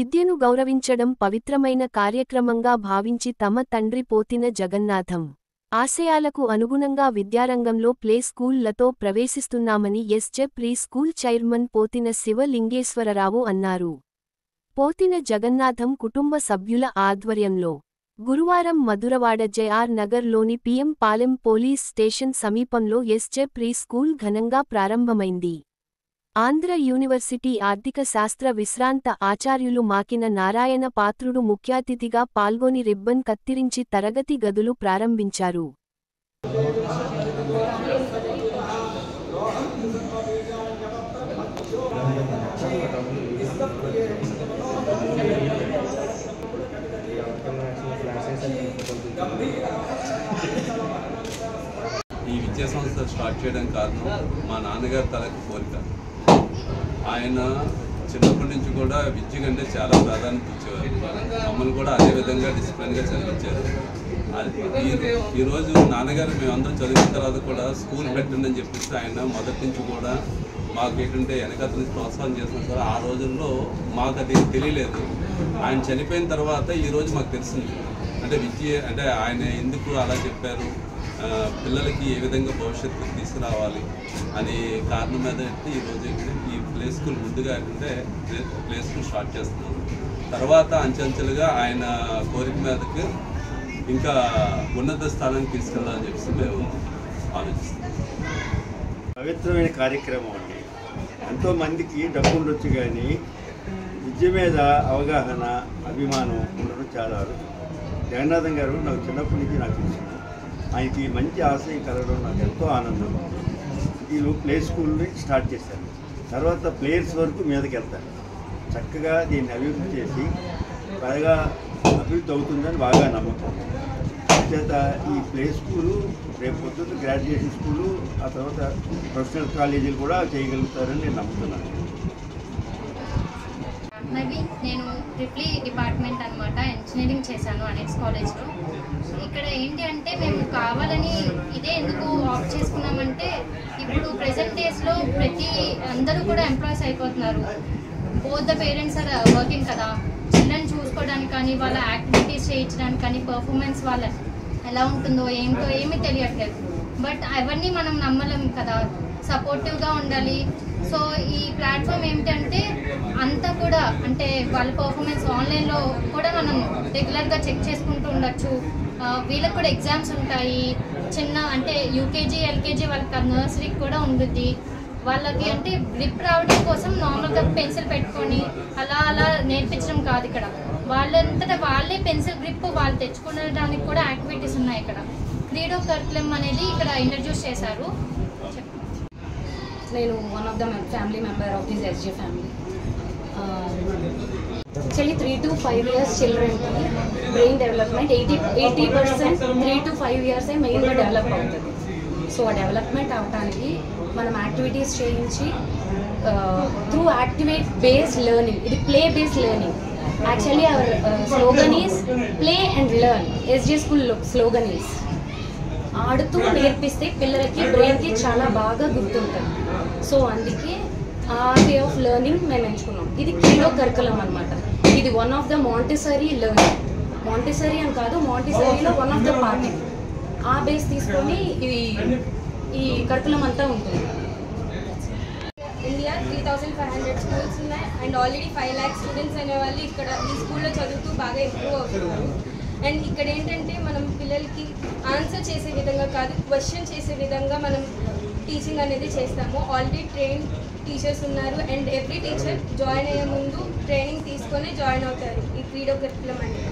విద్యను గౌరవించడం పవిత్రమైన కార్యక్రమంగా భావించి తమ తండ్రి పోతిన జగన్నాథం ఆశయాలకు అనుగుణంగా విద్యారంగంలో ప్లే స్కూళ్లతో ప్రవేశిస్తున్నామని SJ pre school chairman Pothina Sivalingeswararao అన్నారు. పోతిన జగన్నాథం కుటుంబ సభ్యుల ఆధ్వర్యంలో గురువారం మధురవాడ జె.ఆర్. నగర్లోని పి.ఎం. పాలెం పోలీస్ స్టేషన్ సమీపంలో ఎస్జె ప్రీ స్కూల్ ఘనంగా ప్రారంభమైంది. ఆంధ్ర యూనివర్సిటీ ఆర్థిక శాస్త్ర విశ్రాంత ఆచార్యులు మాకిన నారాయణ పాత్రుడు ముఖ్యాతిథిగా పాల్గొని రిబ్బన్ కత్తిరించి తరగతి గదులు ప్రారంభించారు. ఈ విద్యా సంస్థ స్టార్ట్ చేయడం కారణం మా నాన్నగారి తలకు కోరిక. ఆయన చిన్నప్పటి నుంచి కూడా విద్య కంటే చాలా ప్రాధాన్యత ఇచ్చేవారు. మమ్మల్ని కూడా అదే విధంగా డిసిప్లిన్గా చదివించారు. ఈరోజు నాన్నగారు మేమందరం చదివిన తర్వాత కూడా స్కూల్ పెట్టండి అని చెప్పేసి ఆయన మొదటి నుంచి కూడా మాకు ఏంటంటే వెనకత నుంచి ప్రోత్సాహం చేసిన సార్. ఆ రోజుల్లో మాకు అది తెలియలేదు. ఆయన చనిపోయిన తర్వాత ఈరోజు మాకు తెలిసింది. అంటే విద్య అంటే ఆయన ఎందుకు అలా చెప్పారు, పిల్లలకి ఏ విధంగా భవిష్యత్తు తీసుకురావాలి అనే కారణం మీద ఈరోజు ఈ ప్లే స్కూల్ ముందుగా ఏంటంటే ప్లే స్కూల్ స్టార్ట్ చేస్తున్నాం. తర్వాత అంచెంచెలుగా ఆయన కోరిక మీదకి ఇంకా ఉన్నత స్థానానికి తీసుకెళ్ళాలని చెప్పేసి మేము ఆలోచిస్తున్నాం. పవిత్రమైన కార్యక్రమం అండి. ఎంతోమందికి డబ్బు ఉండొచ్చు కానీ విద్య మీద అవగాహన, అభిమానం ఉండడం చాలా అరుదు. జగన్నాథం గారు నాకు చిన్నప్పటి నుంచి నాకు తెలిసింది. ఆయనకి మంచి ఆశయం కలగడం నాకు ఎంతో ఆనందం. వీళ్ళు ప్లే స్కూల్ని స్టార్ట్ చేశారు. తర్వాత ప్లేయర్స్ వరకు మీదకి వెళ్తారు. చక్కగా దీన్ని అభివృద్ధి చేసి బాగా అభివృద్ధి అవుతుందని బాగా నమ్మకం. చేత ఈ ప్లే స్కూలు రేపు పొద్దున్న గ్రాడ్యుయేషన్ స్కూలు, ఆ తర్వాత ప్రొఫెషనల్ కాలేజీలు కూడా చేయగలుగుతారని నేను నమ్ముతున్నాను. నేను ట్రిప్లీ డిపార్ట్మెంట్ అనమాట, ఇంజనీరింగ్ చేశాను అనెక్స్ కాలేజ్లో. ఇక్కడ ఏంటి అంటే మేము కావాలని ఇదే ఎందుకు ఆప్ట్ చేసుకున్నామంటే ఇప్పుడు ప్రెజెంట్ డేస్లో అందరూ కూడా ఎంప్లాయీస్ అయిపోతున్నారు. Both the parents are working కదా. చిల్డ్రన్ చూసుకోవడానికి కానీ, వాళ్ళ యాక్టివిటీస్ చేయించడానికి కానీ, పర్ఫార్మెన్స్ వాళ్ళ ఎలా ఉంటుందో ఏంటో ఏమీ తెలియట్లేదు. బట్ అవన్నీ మనం నమ్మలేం కదా, సపోర్టివ్గా ఉండాలి. సో ఈ ప్లాట్ఫామ్ ఏమిటంటే అంతా కూడా అంటే వాళ్ళ పర్ఫార్మెన్స్ ఆన్లైన్లో కూడా మనం రెగ్యులర్గా చెక్ చేసుకుంటూ ఉండొచ్చు. వీళ్ళకి కూడా ఎగ్జామ్స్ ఉంటాయి. చిన్న అంటే యూకేజీ, ఎల్కేజీ వాళ్ళకి నర్సరీకి కూడా ఉంటుంది. వాళ్ళకి అంటే గ్రిప్ రావడం కోసం నార్మల్గా పెన్సిల్ పెట్టుకొని అలా నేర్పించడం కాదు. ఇక్కడ వాళ్ళంతటా వాళ్ళే పెన్సిల్ గ్రిప్ వాళ్ళు తెచ్చుకోవడానికి కూడా యాక్టివిటీస్ ఉన్నాయి. ఇక్కడ క్రీడో కరికులం అనేది ఇక్కడ ఇంట్రడ్యూస్ చేశారు. నేను one of the family member of this SJ family. Actually 3 to 5 years చిల్డ్రన్కి బ్రెయిన్ డెవలప్మెంట్ 80% 3 to 5 years మెయిన్గా డెవలప్ అవుతుంది. సో ఆ డెవలప్మెంట్ అవడానికి మనం యాక్టివిటీస్ చేయించి త్రూ యాక్టివేట్ బేస్డ్ లెర్నింగ్, ఇది play based learning. Actually our slogan is play and learn. SJ school slogan is ఆడుతూ నేర్పిస్తే పిల్లలకి బ్రెయిన్కి చాలా బాగా గుర్తుంటుంది. సో అందుకే ఆ వే ఆఫ్ లెర్నింగ్ మేము ఎంచుకున్నాం. ఇది క్రీడో కరికులం అనమాట. ఇది one of the Montessori learning. Montessori అని కాదు, మాంటిసరీలో వన్ ఆఫ్ ద పార్ట్. ఆ బేస్ తీసుకొని ఈ కరికులం అంతా ఉంటుంది. ఇండియా 3500 స్కూల్స్ ఉన్నాయి అండ్ ఆల్రెడీ 5 lakh స్టూడెంట్స్ అనేవాళ్ళు ఇక్కడ ఈ స్కూల్లో చదువుతూ బాగా ఇంప్రూవ్ అవుతున్నారు. అండ్ ఇక్కడ ఏంటంటే మనం పిల్లలకి ఆన్సర్ చేసే విధంగా కాదు, క్వశ్చన్ చేసే విధంగా మనం టీచింగ్ అనేది చేస్తాము. ఆల్రెడీ ట్రైన్ టీచర్స్ ఉన్నారు అండ్ ఎవ్రీ టీచర్ జాయిన్ అయ్యే ముందు ట్రైనింగ్ తీసుకొని జాయిన్ అవుతారు ఈ క్రీడో కరికులం అనేది.